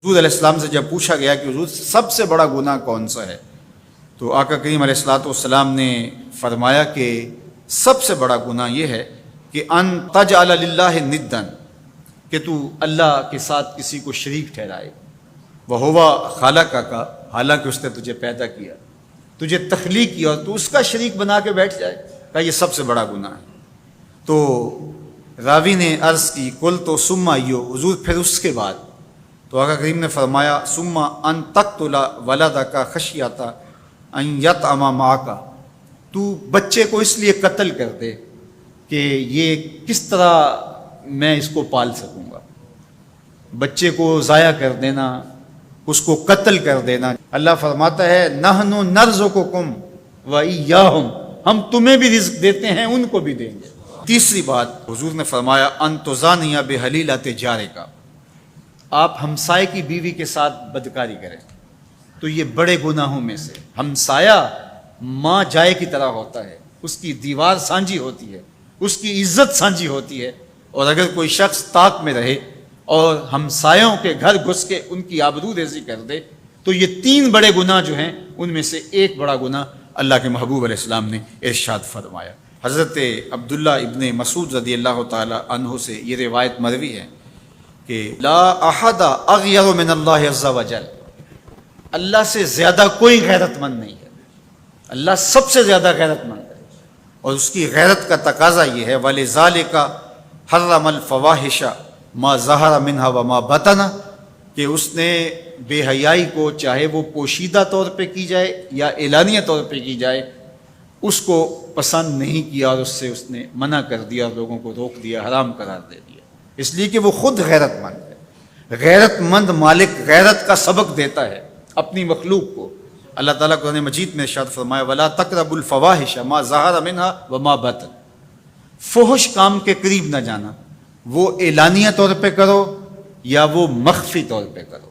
حضور علیہ السلام سے جب پوچھا گیا کہ حضور سب سے بڑا گناہ کون سا ہے، تو آقا کریم علیہ الصلوۃ والسلام نے فرمایا کہ سب سے بڑا گناہ یہ ہے کہ ان تجعل للہ ندا، کہ تو اللہ کے ساتھ کسی کو شریک ٹھہرائے، وہو خلقک، حالانکہ اس نے تجھے پیدا کیا، تجھے تخلیق کیا، اور تو اس کا شریک بنا کے بیٹھ جائے، کہ یہ سب سے بڑا گناہ ہے۔ تو راوی نے عرض کی کل تو ثم ایو، حضور پھر اس کے بعد؟ تو آقا کریم نے فرمایا ثم ان تقتل ولدک خشیۃ ان یطعم معک، تو بچے کو اس لیے قتل کر دے کہ یہ کس طرح میں اس کو پال سکوں گا، بچے کو ضائع کر دینا، اس کو قتل کر دینا۔ اللہ فرماتا ہے نحن نرزقکم وایاہم، ہم تمہیں بھی رزق دیتے ہیں، ان کو بھی دیں گے۔ تیسری بات حضور نے فرمایا ان تزانی بحلیلۃ جارک، آپ ہمسائے کی بیوی کے ساتھ بدکاری کریں، تو یہ بڑے گناہوں میں سے۔ ہمسایہ ماں جائے کی طرح ہوتا ہے، اس کی دیوار سانجھی ہوتی ہے، اس کی عزت سانجھی ہوتی ہے، اور اگر کوئی شخص طاق میں رہے اور ہمسایوں کے گھر گھس کے ان کی آبرو ریزی کر دے، تو یہ تین بڑے گناہ جو ہیں ان میں سے ایک بڑا گناہ اللہ کے محبوب علیہ السلام نے ارشاد فرمایا۔ حضرت عبداللہ ابن مسعود رضی اللہ تعالی عنہ سے یہ روایت مروی ہے کہ لا احد اغیر من اللہ عز وجل، اللہ سے زیادہ کوئی غیرت مند نہیں ہے، اللہ سب سے زیادہ غیرت مند ہے، اور اس کی غیرت کا تقاضا یہ ہے وَلِذَالِكَ حَرَّمَ الْفَوَاحِشَ مَا ظَهَرَ مِنْهَا وَمَا بَطَنَ، کہ اس نے بے حیائی کو چاہے وہ پوشیدہ طور پہ کی جائے یا اعلانیہ طور پہ کی جائے، اس کو پسند نہیں کیا، اور اس نے منع کر دیا، اور لوگوں کو روک دیا، حرام قرار دے دیا، اس لیے کہ وہ خود غیرت مند ہے۔ غیرت مند مالک غیرت کا سبق دیتا ہے اپنی مخلوق کو۔ اللہ تعالیٰ قرآن مجید میں ارشاد فرمایا وَلَا تَقْرَبُوا الْفَوَاحِشَ مَا ظَهَرَ مِنْهَا وَمَا بَطَنَ، فحش کام کے قریب نہ جانا، وہ اعلانیہ طور پہ کرو یا وہ مخفی طور پہ کرو۔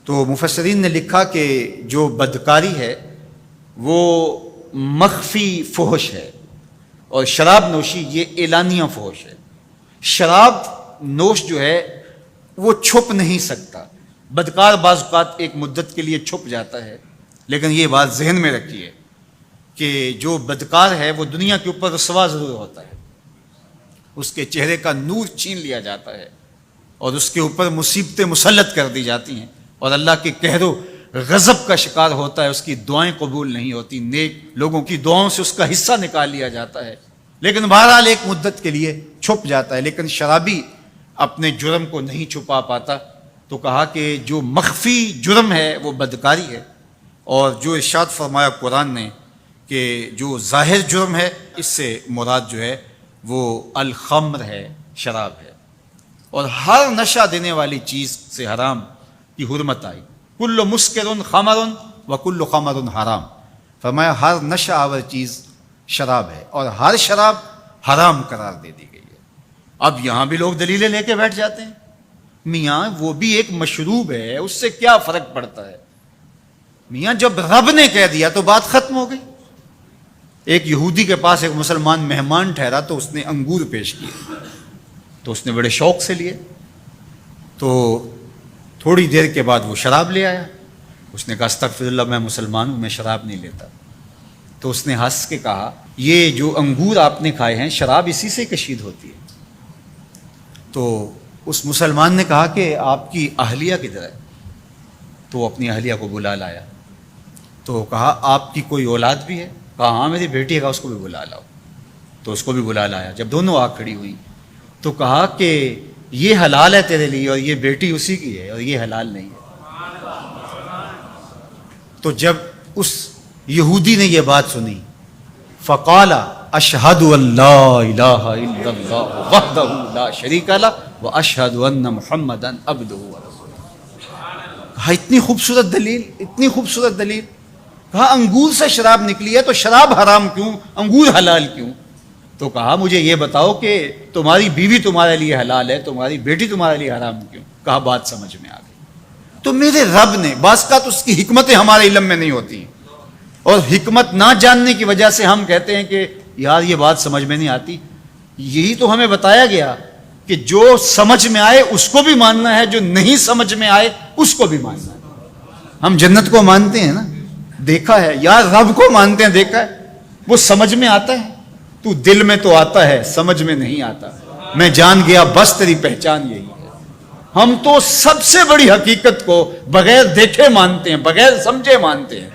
تو مفسرین نے لکھا کہ جو بدکاری ہے وہ مخفی فحش ہے، اور شراب نوشی یہ اعلانیہ فحش ہے۔ شراب نوش جو ہے وہ چھپ نہیں سکتا، بدکار بعض اوقات ایک مدت کے لیے چھپ جاتا ہے، لیکن یہ بات ذہن میں رکھیے کہ جو بدکار ہے وہ دنیا کے اوپر رسوا ضرور ہوتا ہے، اس کے چہرے کا نور چھین لیا جاتا ہے، اور اس کے اوپر مصیبتیں مسلط کر دی جاتی ہیں، اور اللہ کے قہر و غضب کا شکار ہوتا ہے، اس کی دعائیں قبول نہیں ہوتی، نیک لوگوں کی دعاؤں سے اس کا حصہ نکال لیا جاتا ہے، لیکن بہرحال ایک مدت کے لیے چھپ جاتا ہے۔ لیکن شرابی اپنے جرم کو نہیں چھپا پاتا، تو کہا کہ جو مخفی جرم ہے وہ بدکاری ہے، اور جو ارشاد فرمایا قرآن نے کہ جو ظاہر جرم ہے اس سے مراد جو ہے وہ الخمر ہے، شراب ہے، اور ہر نشہ دینے والی چیز سے حرام کی حرمت آئی۔ کل مسکر خمر وکل خمر حرام، فرمایا ہر نشہ آور چیز شراب ہے، اور ہر شراب حرام قرار دے دی گئی ہے۔ اب یہاں بھی لوگ دلیلیں لے کے بیٹھ جاتے ہیں، میاں وہ بھی ایک مشروب ہے، اس سے کیا فرق پڑتا ہے؟ میاں جب رب نے کہہ دیا تو بات ختم ہو گئی۔ ایک یہودی کے پاس ایک مسلمان مہمان ٹھہرا، تو اس نے انگور پیش کیے، تو اس نے بڑے شوق سے لیے، تو تھوڑی دیر کے بعد وہ شراب لے آیا۔ اس نے کہا استغفر اللہ، میں مسلمان ہوں، میں شراب نہیں لیتا۔ تو اس نے ہنس کے کہا یہ جو انگور آپ نے کھائے ہیں شراب اسی سے کشید ہوتی ہے۔ تو اس مسلمان نے کہا کہ آپ کی اہلیہ کدھر ہے؟ تو اپنی اہلیہ کو بلا لایا، تو کہا آپ کی کوئی اولاد بھی ہے؟ کہا ہاں میری بیٹی ہے، اس کو بھی بلا لاؤ۔ تو اس کو بھی بلا لایا۔ جب دونوں آ کھڑی ہوئی تو کہا کہ یہ حلال ہے تیرے لیے، اور یہ بیٹی اسی کی ہے، اور یہ حلال نہیں ہے۔ تو جب اس یہودی نے یہ بات سنی فقال اشہد ان لا الہ الا اللہ وحدہ لا شریک لہ واشہد ان محمدا عبدہ ورسولہ۔ کہا اتنی خوبصورت دلیل، اتنی خوبصورت دلیل۔ کہا انگور سے شراب نکلی ہے تو شراب حرام کیوں، انگور حلال کیوں؟ تو کہا مجھے یہ بتاؤ کہ تمہاری بیوی تمہارے لیے حلال ہے، تمہاری بیٹی تمہارے لیے حرام کیوں؟ کہا بات سمجھ میں آ گئی۔ تو میرے رب نے، بعض کا تو اس کی حکمتیں ہمارے علم میں نہیں ہوتی، اور حکمت نہ جاننے کی وجہ سے ہم کہتے ہیں کہ یار یہ بات سمجھ میں نہیں آتی۔ یہی تو ہمیں بتایا گیا کہ جو سمجھ میں آئے اس کو بھی ماننا ہے، جو نہیں سمجھ میں آئے اس کو بھی ماننا ہے۔ ہم جنت کو مانتے ہیں نا، دیکھا ہے، یا رب کو مانتے ہیں، دیکھا ہے، وہ سمجھ میں آتا ہے، تو دل میں تو آتا ہے، سمجھ میں نہیں آتا۔ میں جان گیا بس تیری پہچان یہی ہے۔ ہم تو سب سے بڑی حقیقت کو بغیر دیکھے مانتے ہیں، بغیر سمجھے مانتے ہیں۔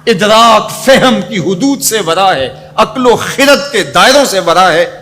ادراک فہم کی حدود سے ورا ہے، عقل و خرد کے دائروں سے ورا ہے۔